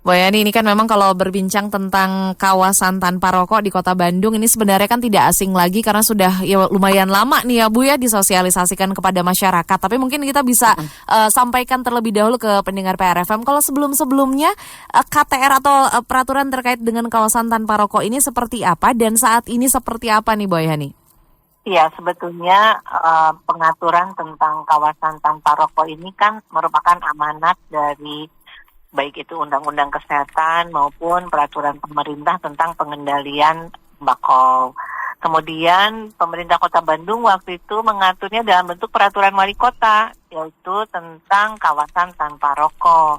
Bu Yani, ini kan memang kalau berbincang tentang kawasan tanpa rokok di Kota Bandung ini sebenarnya kan tidak asing lagi karena sudah ya lumayan lama nih ya Bu ya disosialisasikan kepada masyarakat. Tapi mungkin kita bisa sampaikan terlebih dahulu ke pendengar PRFM kalau sebelum-sebelumnya KTR atau peraturan terkait dengan kawasan tanpa rokok ini seperti apa dan saat ini seperti apa nih Bu Yani? Iya, sebetulnya pengaturan tentang kawasan tanpa rokok ini kan merupakan amanat dari baik itu Undang-Undang Kesehatan maupun peraturan pemerintah tentang pengendalian tembakau. Kemudian pemerintah Kota Bandung waktu itu mengaturnya dalam bentuk peraturan wali kota, yaitu tentang kawasan tanpa rokok.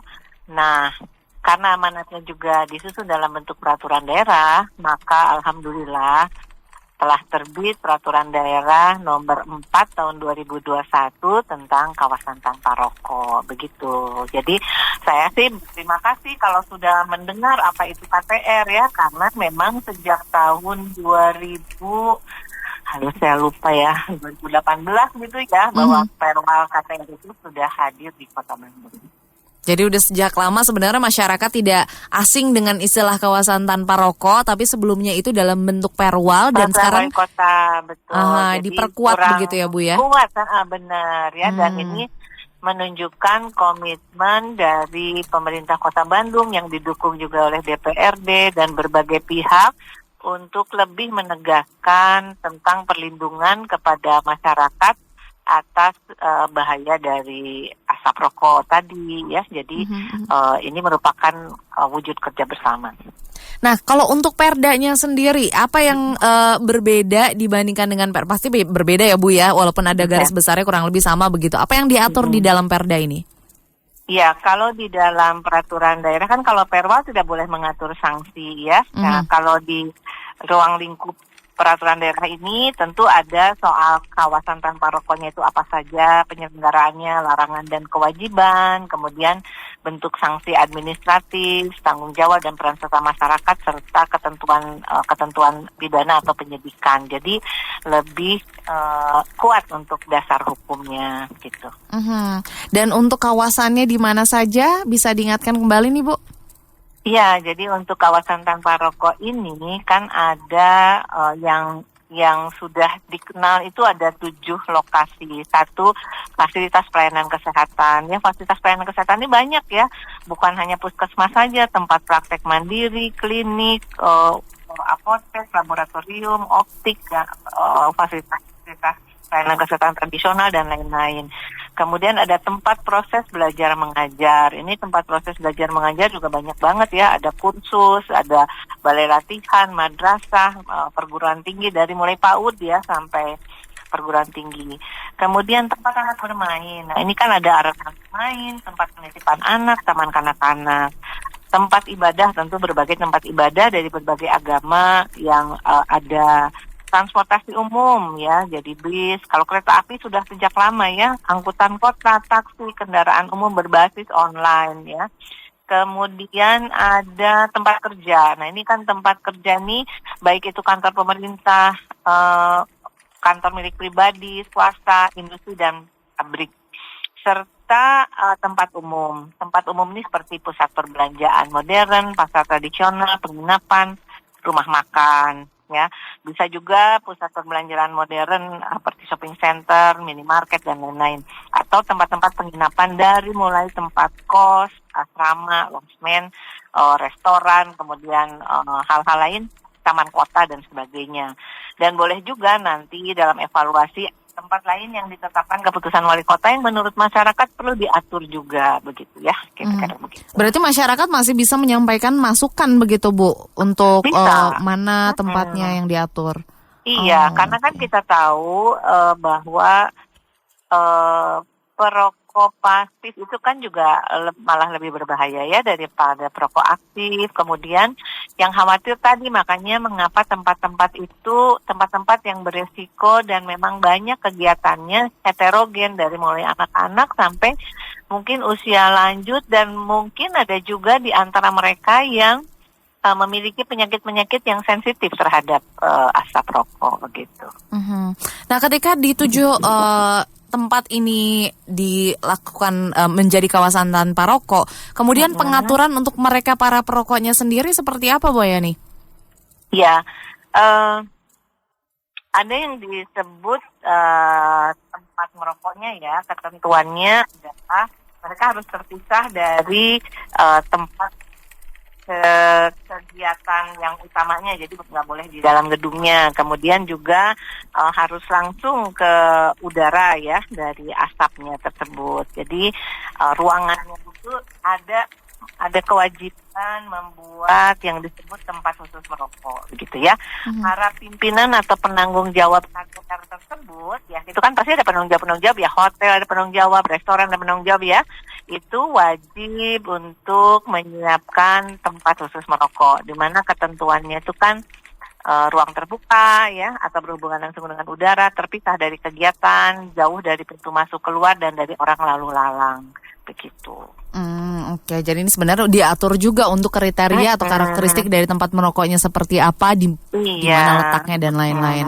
Nah, karena amanatnya juga disusun dalam bentuk peraturan daerah, maka alhamdulillah telah terbit peraturan daerah nomor 4 tahun 2021 tentang kawasan tanpa rokok, begitu. Jadi saya sih terima kasih kalau sudah mendengar apa itu KTR ya, karena memang sejak tahun 2000, saya lupa ya, 2018 gitu ya, bahwa perwal KTR itu sudah hadir di Kota Bandung. Jadi udah sejak lama sebenarnya masyarakat tidak asing dengan istilah kawasan tanpa rokok, tapi sebelumnya itu dalam bentuk perwal dan sekarang kota, betul. Jadi diperkuat begitu ya Bu ya? Kuat, benar ya. Dan ini menunjukkan komitmen dari pemerintah Kota Bandung yang didukung juga oleh DPRD dan berbagai pihak untuk lebih menegaskan tentang perlindungan kepada masyarakat atas bahaya dari asap rokok tadi ya. Jadi ini merupakan wujud kerja bersama. Nah, kalau untuk perdanya sendiri, apa yang berbeda dibandingkan dengan pasti berbeda ya Bu ya, walaupun ada garis besarnya kurang lebih sama begitu. Apa yang diatur di dalam perda ini? Ya, kalau di dalam peraturan daerah kan kalau perwal tidak boleh mengatur sanksi ya. Nah, kalau di ruang lingkup peraturan daerah ini tentu ada soal kawasan tanpa rokoknya itu apa saja, penyelenggaraannya, larangan dan kewajiban, kemudian bentuk sanksi administratif, tanggung jawab dan peran serta masyarakat, serta ketentuan pidana atau penyidikan. Jadi lebih kuat untuk dasar hukumnya gitu. Dan untuk kawasannya di mana saja bisa diingatkan kembali nih Bu? Iya, jadi untuk kawasan tanpa rokok ini kan ada yang sudah dikenal itu ada 7 lokasi. 1, fasilitas pelayanan kesehatan. Ya, fasilitas pelayanan kesehatan ini banyak ya, bukan hanya puskesmas saja, tempat praktek mandiri, klinik, apotek, laboratorium, optik, fasilitas pelayanan kesehatan tradisional dan lain-lain. Kemudian ada tempat proses belajar mengajar. Ini tempat proses belajar mengajar juga banyak banget ya. Ada kursus, ada balai latihan, madrasah, perguruan tinggi dari mulai PAUD ya sampai perguruan tinggi. Kemudian tempat anak bermain. Nah, ini kan ada arena bermain, tempat penitipan anak, taman kanak-kanak. Tempat ibadah, tentu berbagai tempat ibadah dari berbagai agama yang ada. Transportasi umum ya, jadi bis. Kalau kereta api sudah sejak lama ya, angkutan kota, taksi, kendaraan umum berbasis online ya. Kemudian ada tempat kerja. Nah, ini kan tempat kerja nih, baik itu kantor pemerintah, kantor milik pribadi, swasta, industri dan pabrik, serta tempat umum. Tempat umum ini seperti pusat perbelanjaan modern, pasar tradisional, penginapan, rumah makan. Ya, bisa juga pusat perbelanjaan modern seperti shopping center, minimarket dan lain-lain, atau tempat-tempat penginapan dari mulai tempat kos, asrama, lodgement, restoran, kemudian hal-hal lain, taman kota dan sebagainya. Dan boleh juga nanti dalam evaluasi tempat lain yang ditetapkan keputusan wali kota yang menurut masyarakat perlu diatur juga begitu ya. Begitu. Berarti masyarakat masih bisa menyampaikan masukan begitu Bu untuk mana tempatnya yang diatur. Iya, karena kan kita tahu bahwa perokok pasif itu kan juga malah lebih berbahaya ya daripada perokok aktif. Kemudian yang khawatir tadi, makanya mengapa tempat-tempat itu tempat-tempat yang beresiko dan memang banyak kegiatannya heterogen dari mulai anak-anak sampai mungkin usia lanjut dan mungkin ada juga di antara mereka yang memiliki penyakit-penyakit yang sensitif terhadap asap rokok begitu. Nah, ketika di 7 tempat ini dilakukan menjadi kawasan tanpa rokok, kemudian pengaturan untuk mereka para perokoknya sendiri seperti apa, Bu Yani? Ya, ada yang disebut tempat merokoknya ya, ketentuannya adalah mereka harus terpisah dari tempat kegiatan yang utamanya, jadi nggak boleh di dalam gedungnya. Kemudian juga harus langsung ke udara ya dari asapnya tersebut. Jadi ruangannya itu ada kewajiban membuat yang disebut tempat khusus merokok, begitu ya. Para pimpinan atau penanggung jawab kantor tersebut, ya itu kan pasti ada penanggung jawab ya, hotel ada penanggung jawab, restoran ada penanggung jawab ya. Itu wajib untuk menyiapkan tempat khusus merokok, di mana ketentuannya itu kan ruang terbuka ya, atau berhubungan langsung dengan udara, terpisah dari kegiatan, jauh dari pintu masuk keluar dan dari orang lalu lalang, begitu. Oke, jadi ini sebenarnya diatur juga untuk kriteria atau karakteristik dari tempat merokoknya seperti apa, di mana letaknya dan lain-lain.